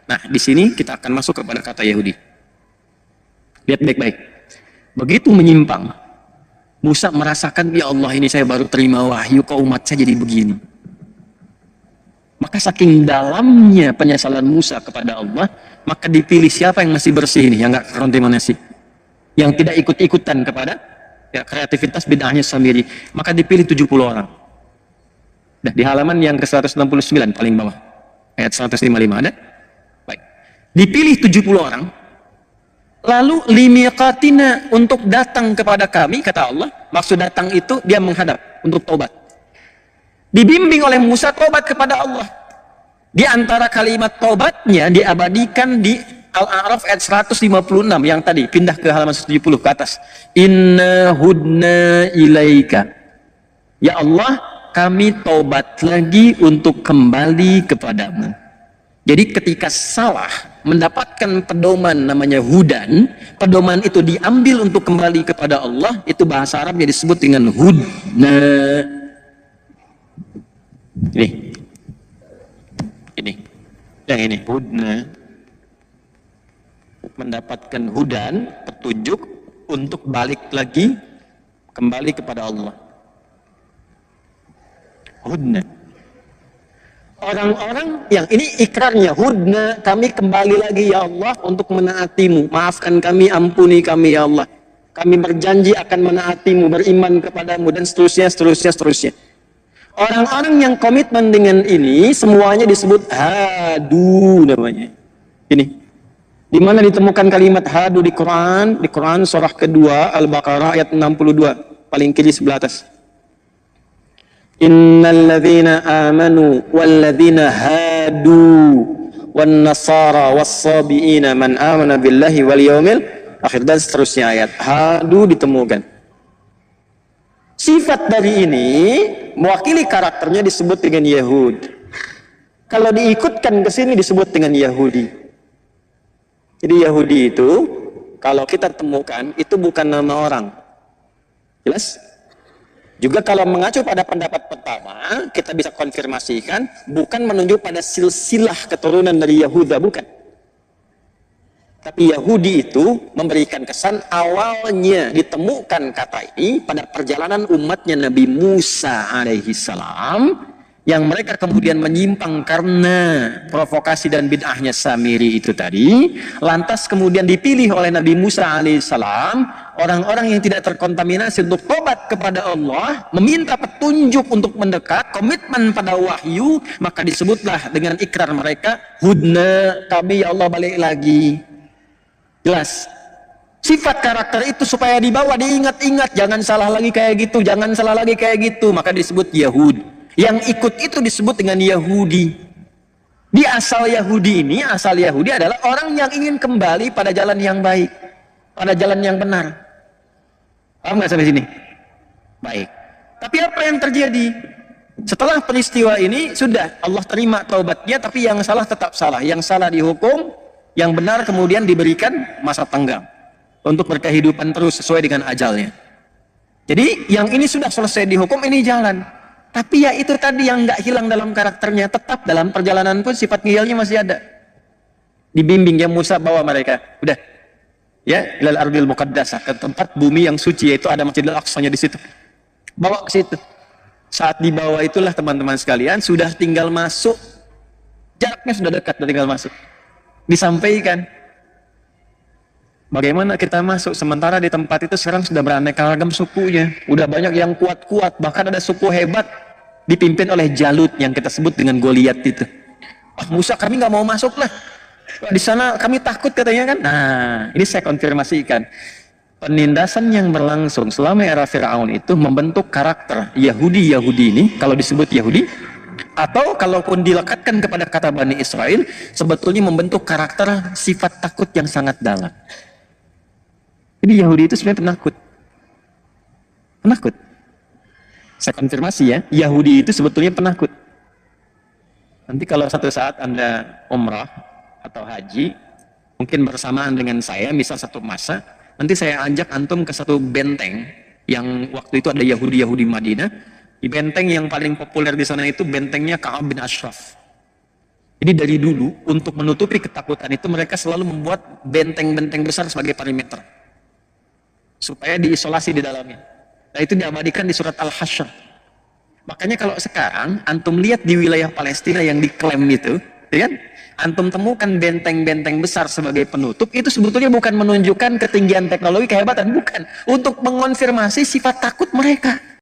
Nah, di sini kita akan masuk kepada kata Yahudi. Lihat baik-baik. Begitu menyimpang, Musa merasakan, ya Allah, ini saya baru terima wahyu, kok umat saya jadi begini. Maka saking dalamnya penyesalan Musa kepada Allah, maka dipilih siapa yang masih bersih ini, yang nggak kontaminasi, yang tidak ikut-ikutan kepada ya, kreativitas bid'ahnya sendiri. Maka dipilih 70 orang. Nah, di halaman yang ke-169 paling bawah, ayat 155 ada. Baik. Dipilih 70 orang, lalu limiqatina, untuk datang kepada kami, kata Allah. Maksud datang itu dia menghadap untuk taubat. Dibimbing oleh Musa taubat kepada Allah. Di antara kalimat taubatnya diabadikan di Al-A'raf ayat 156 yang tadi, pindah ke halaman 170 ke atas. Inna hudna ilaika. Ya Allah, kami taubat lagi untuk kembali kepadamu. Jadi ketika salah, mendapatkan pedoman namanya hudan, pedoman itu diambil untuk kembali kepada Allah, itu bahasa Arabnya disebut dengan hudna. Ini yang ini hudna, mendapatkan hudan, petunjuk untuk balik lagi kembali kepada Allah. Hudna, orang-orang yang ini ikrarnya, hudna, kami kembali lagi ya Allah untuk menaatimu, maafkan kami, ampuni kami ya Allah, kami berjanji akan menaatimu, beriman kepadamu, dan seterusnya. Orang-orang yang komitmen dengan ini semuanya disebut hadu namanya. Ini di mana ditemukan kalimat hadu di Quran? Di Quran surah kedua Al-Baqarah ayat 62 paling kiri sebelah atas. Innal ladzina amanu wal ladzina hadu wan nasara was sabiina man amana billahi wal yaumil akhir, dan seterusnya ayat. Hadu ditemukan. Sifat dari ini mewakili karakternya disebut dengan Yahud. Kalau diikutkan ke sini disebut dengan Yahudi. Jadi Yahudi itu kalau kita temukan itu bukan nama orang. Jelas? Juga kalau mengacu pada pendapat pertama, kita bisa konfirmasikan bukan menunjuk pada silsilah keturunan dari Yahuda, bukan. Tapi Yahudi itu memberikan kesan awalnya ditemukan kata ini pada perjalanan umatnya Nabi Musa alaihi salam, yang mereka kemudian menyimpang karena provokasi dan bid'ahnya Samiri itu tadi. Lantas kemudian dipilih oleh Nabi Musa alaihi salam orang-orang yang tidak terkontaminasi untuk tobat kepada Allah, meminta petunjuk untuk mendekat, komitmen pada wahyu, maka disebutlah dengan ikrar mereka, hudna, kami ya Allah balik lagi. Jelas. Sifat karakter itu supaya dibawa, diingat-ingat, jangan salah lagi kayak gitu, jangan salah lagi kayak gitu, maka disebut Yahud. Yang ikut itu disebut dengan Yahudi. Di asal Yahudi ini, asal Yahudi adalah orang yang ingin kembali pada jalan yang baik, pada jalan yang benar. Paham nggak sampai sini? Baik. Tapi apa yang terjadi? Setelah peristiwa ini, sudah Allah terima taubatnya, tapi yang salah tetap salah. Yang salah dihukum, yang benar kemudian diberikan masa tenggang untuk berkehidupan terus sesuai dengan ajalnya. Jadi yang ini sudah selesai dihukum, ini jalan. Tapi ya itu tadi yang nggak hilang dalam karakternya, tetap dalam perjalanan pun sifat ngiyalnya masih ada. Dibimbing ya Musa bawa mereka, udah ya ilal ardil muqaddasah, ke tempat bumi yang suci, yaitu ada Masjidil Aqsanya di situ. Bawa ke situ. Saat dibawa itulah teman-teman sekalian sudah tinggal masuk, jaraknya sudah dekat, sudah tinggal masuk. Disampaikan bagaimana kita masuk, sementara di tempat itu sekarang sudah beraneka ragam sukunya, udah banyak yang kuat-kuat, bahkan ada suku hebat dipimpin oleh Jalut yang kita sebut dengan Goliat itu. Musa, kami nggak mau masuk lah, di sana kami takut katanya kan. Nah, ini saya konfirmasikan, penindasan yang berlangsung selama era Firaun itu membentuk karakter Yahudi ini, kalau disebut Yahudi, atau kalaupun dilekatkan kepada kata Bani Israel, sebetulnya membentuk karakter sifat takut yang sangat dalam. Jadi Yahudi itu sebenarnya penakut. Penakut. Saya konfirmasi ya, Yahudi itu sebetulnya penakut. Nanti kalau satu saat Anda umrah atau haji, mungkin bersamaan dengan saya, misal satu masa, nanti saya ajak antum ke satu benteng yang waktu itu ada Yahudi Madinah. Di benteng yang paling populer di sana itu bentengnya Ka'ab bin Ashraf. Jadi dari dulu untuk menutupi ketakutan itu mereka selalu membuat benteng-benteng besar sebagai perimeter supaya diisolasi di dalamnya. Nah itu diabadikan di surat Al-Hasyr. Makanya kalau sekarang antum lihat di wilayah Palestina yang diklaim itu, ya kan? Antum temukan benteng-benteng besar sebagai penutup, itu sebetulnya bukan menunjukkan ketinggian teknologi, kehebatan, bukan. Untuk mengonfirmasi sifat takut mereka.